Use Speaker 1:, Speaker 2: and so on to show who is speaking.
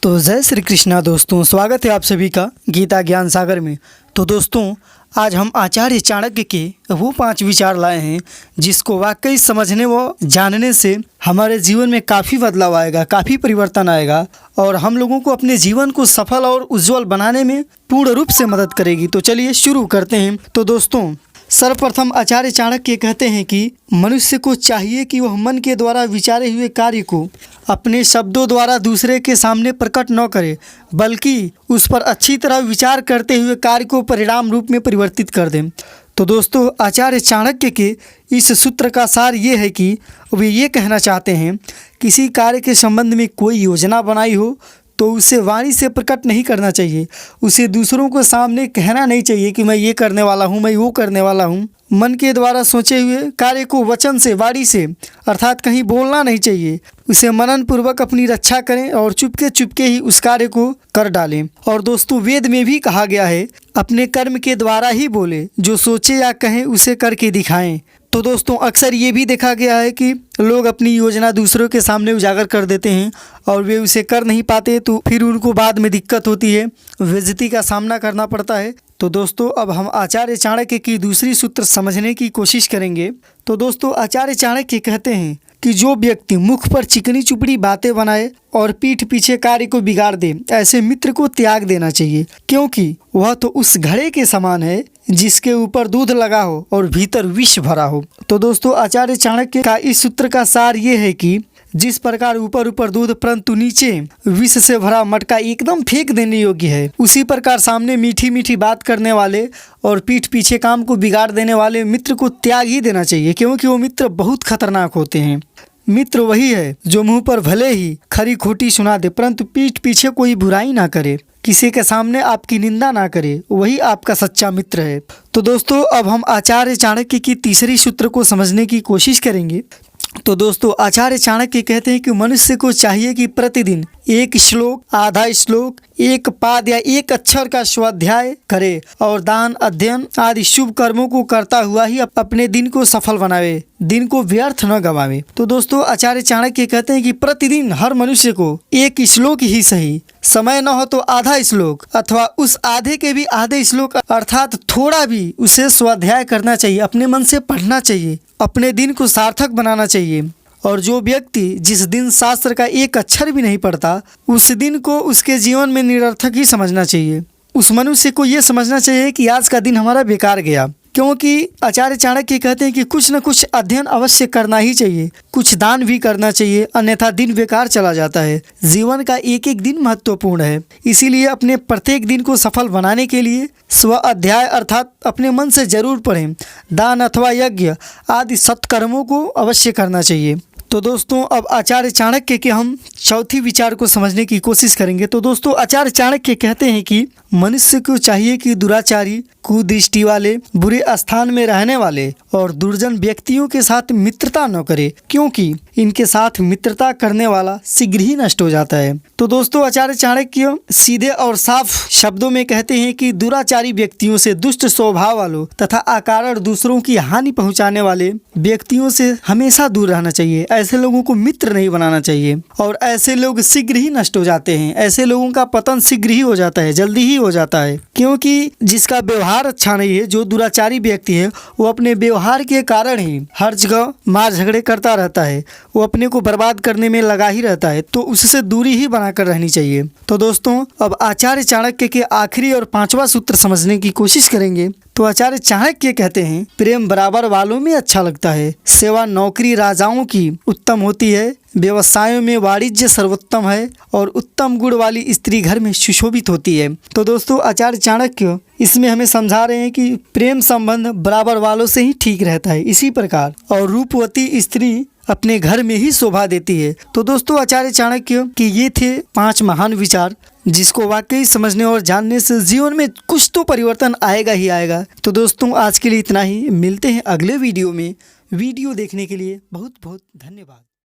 Speaker 1: तो जय श्री कृष्णा दोस्तों, स्वागत है आप सभी का गीता ज्ञान सागर में। तो दोस्तों, आज हम आचार्य चाणक्य के वो 5 विचार लाए हैं जिसको वाकई समझने व जानने से हमारे जीवन में काफ़ी बदलाव आएगा, काफ़ी परिवर्तन आएगा और हम लोगों को अपने जीवन को सफल और उज्जवल बनाने में पूर्ण रूप से मदद करेगी। तो चलिए शुरू करते हैं। तो दोस्तों, सर्वप्रथम आचार्य चाणक्य कहते हैं कि मनुष्य को चाहिए कि वह मन के द्वारा विचारे हुए कार्य को अपने शब्दों द्वारा दूसरे के सामने प्रकट न करे, बल्कि उस पर अच्छी तरह विचार करते हुए कार्य को परिणाम रूप में परिवर्तित कर दें। तो दोस्तों, आचार्य चाणक्य के इस सूत्र का सार ये है कि वे ये कहना चाहते हैं, किसी कार्य के संबंध में कोई योजना बनाई हो तो उसे वाणी से प्रकट नहीं करना चाहिए। उसे दूसरों को सामने कहना नहीं चाहिए कि मैं ये करने वाला हूँ, मैं वो करने वाला हूँ। मन के द्वारा सोचे हुए कार्य को वचन से, वाणी से अर्थात कहीं बोलना नहीं चाहिए। उसे मनन पूर्वक अपनी रक्षा करें और चुपके चुपके ही उस कार्य को कर डालें। और दोस्तों, वेद में भी कहा गया है, अपने कर्म के द्वारा ही बोले, जो सोचे या कहें उसे करके दिखाएं। तो दोस्तों, अक्सर ये भी देखा गया है कि लोग अपनी योजना दूसरों के सामने उजागर कर देते हैं और वे उसे कर नहीं पाते, तो फिर उनको बाद में दिक्कत होती है, बेइज्जती का सामना करना पड़ता है। तो दोस्तों, अब हम आचार्य चाणक्य की दूसरी सूत्र समझने की कोशिश करेंगे। तो दोस्तों, आचार्य चाणक्य कहते हैं कि जो व्यक्ति मुख पर चिकनी चुपड़ी बातें बनाए और पीठ पीछे कार्य को बिगाड़ दे, ऐसे मित्र को त्याग देना चाहिए, क्योंकि वह तो उस घड़े के समान है जिसके ऊपर दूध लगा हो और भीतर विष भरा हो। तो दोस्तों, आचार्य चाणक्य का इस सूत्र का सार ये है कि जिस प्रकार ऊपर ऊपर दूध परंतु नीचे विष से भरा मटका एकदम फेंक देने योग्य है, उसी प्रकार सामने मीठी मीठी बात करने वाले और पीठ पीछे काम को बिगाड़ देने वाले मित्र को त्याग ही देना चाहिए, क्योंकि वो मित्र बहुत खतरनाक होते हैं। मित्र वही है जो मुंह पर भले ही खरी खोटी सुना दे परंतु पीठ पीछे कोई बुराई ना करे, किसी के सामने आपकी निंदा ना करे, वही आपका सच्चा मित्र है। तो दोस्तों, अब हम आचार्य चाणक्य की तीसरी सूत्र को समझने की कोशिश करेंगे। तो दोस्तों, आचार्य चाणक्य कहते हैं कि मनुष्य को चाहिए कि प्रतिदिन एक श्लोक, आधा श्लोक, एक पाद या एक अक्षर का स्वाध्याय करे और दान, अध्ययन आदि शुभ कर्मों को करता हुआ ही अपने दिन को सफल बनावे, दिन को व्यर्थ न गवावे। तो दोस्तों, आचार्य चाणक्य कहते हैं कि प्रतिदिन हर मनुष्य को एक श्लोक ही सही, समय न हो तो आधा श्लोक अथवा उस आधे के भी आधे श्लोक अर्थात थोड़ा भी उसे स्वाध्याय करना चाहिए, अपने मन से पढ़ना चाहिए, अपने दिन को सार्थक बनाना चाहिए। और जो व्यक्ति जिस दिन शास्त्र का एक अक्षर भी नहीं पढ़ता, उस दिन को उसके जीवन में निरर्थक ही समझना चाहिए। उस मनुष्य को ये समझना चाहिए कि आज का दिन हमारा बेकार गया, क्योंकि आचार्य चाणक्य कहते हैं कि कुछ न कुछ अध्ययन अवश्य करना ही चाहिए, कुछ दान भी करना चाहिए, अन्यथा दिन बेकार चला जाता है। जीवन का एक एक दिन महत्वपूर्ण है, इसीलिए अपने प्रत्येक दिन को सफल बनाने के लिए स्व अध्याय अर्थात अपने मन से जरूर पढ़ें। दान अथवा यज्ञ आदि सत्कर्मों को अवश्य करना चाहिए। तो दोस्तों, अब आचार्य चाणक्य के हम चौथी विचार को समझने की कोशिश करेंगे। तो दोस्तों, आचार्य चाणक्य कहते हैं कि मनुष्य को चाहिए कि दुराचारी, कुदृष्टि वाले, बुरे स्थान में रहने वाले और दुर्जन व्यक्तियों के साथ मित्रता न करे, क्योंकि इनके साथ मित्रता करने वाला शीघ्र ही नष्ट हो जाता है। तो दोस्तों, आचार्य चाणक्य सीधे और साफ शब्दों में कहते हैं कि दुराचारी व्यक्तियों से, दुष्ट स्वभाव वालों तथा अकारण दूसरों की हानि पहुंचाने वाले व्यक्तियों से हमेशा दूर रहना चाहिए। ऐसे लोगों को मित्र नहीं बनाना चाहिए और ऐसे लोग शीघ्र ही नष्ट हो जाते हैं। ऐसे लोगों का पतन शीघ्र ही हो जाता है, जल्दी ही हो जाता है, क्योंकि जिसका व्यवहार अच्छा नहीं है, जो दुराचारी व्यक्ति है, वो अपने व्यवहार के कारण ही हर जगह मार झगड़े करता रहता है, वो अपने को बर्बाद करने में लगा ही रहता है। तो उससे दूरी ही बनाकर रहनी चाहिए। तो दोस्तों, अब आचार्य चाणक्य के आखिरी और 5वां सूत्र समझने की कोशिश करेंगे। तो आचार्य चाणक्य कहते हैं, प्रेम बराबर वालों में अच्छा लगता है, सेवा नौकरी राजाओं की उत्तम होती है, व्यवसायों में वाणिज्य सर्वोत्तम है और उत्तम गुण वाली स्त्री घर में सुशोभित होती है। तो दोस्तों, आचार्य चाणक्य इसमें हमें समझा रहे हैं कि प्रेम संबंध बराबर वालों से ही ठीक रहता है, इसी प्रकार और रूपवती स्त्री अपने घर में ही शोभा देती है। तो दोस्तों, आचार्य चाणक्य के ये थे 5 महान विचार, जिसको वाकई समझने और जानने से जीवन में कुछ तो परिवर्तन आएगा ही आएगा। तो दोस्तों, आज के लिए इतना ही। मिलते हैं अगले वीडियो में। वीडियो देखने के लिए बहुत बहुत धन्यवाद।